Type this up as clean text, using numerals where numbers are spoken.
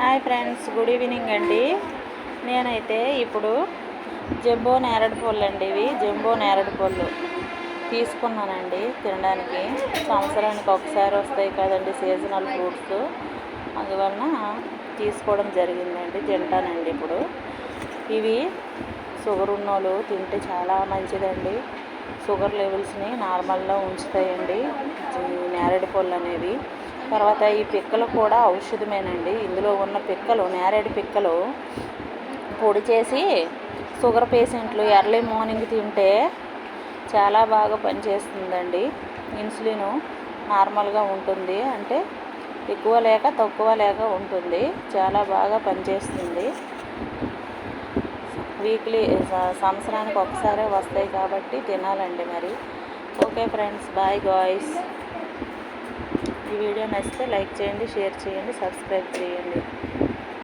Hi friends, good evening అండి. నేనైతే ఇప్పుడు జంబో నేరేడు పళ్ళు అండి, ఇవి జంబో నేరేడు పళ్ళు తీసుకున్నానండి తినడానికి. సంవత్సరానికి ఒకసారి వస్తాయి కదండి సీజనల్ ఫ్రూట్స్, అందువలన తీసుకోవడం జరిగిందండి. తింటానండి ఇప్పుడు. ఇవి షుగర్ ఉన్నోళ్ళు తింటే చాలా మంచిదండి. షుగర్ లెవెల్స్ని నార్మల్లో ఉంచుతాయండి నేరేడు పళ్ళు అనేవి. తర్వాత ఈ పిక్కలు కూడా ఔషధమేనండి. ఇందులో ఉన్న పిక్కలు, నేరేడు పిక్కలు పొడి చేసి షుగర్ పేషెంట్లు ఎర్లీ మార్నింగ్ తింటే చాలా బాగా పనిచేస్తుందండి. ఇన్సులిన్ నార్మల్గా ఉంటుంది, అంటే ఎక్కువ లేక తక్కువ లేక ఉంటుంది. చాలా బాగా పనిచేస్తుంది. వీక్లీ సంవత్సరానికి ఒకసారే వస్తాయి కాబట్టి తినాలండి మరి. Okay friends, bye guys. ఈ వీడియో నచ్చితే లైక్ చేయండి, షేర్ చేయండి, సబ్స్క్రైబ్ చేయండి.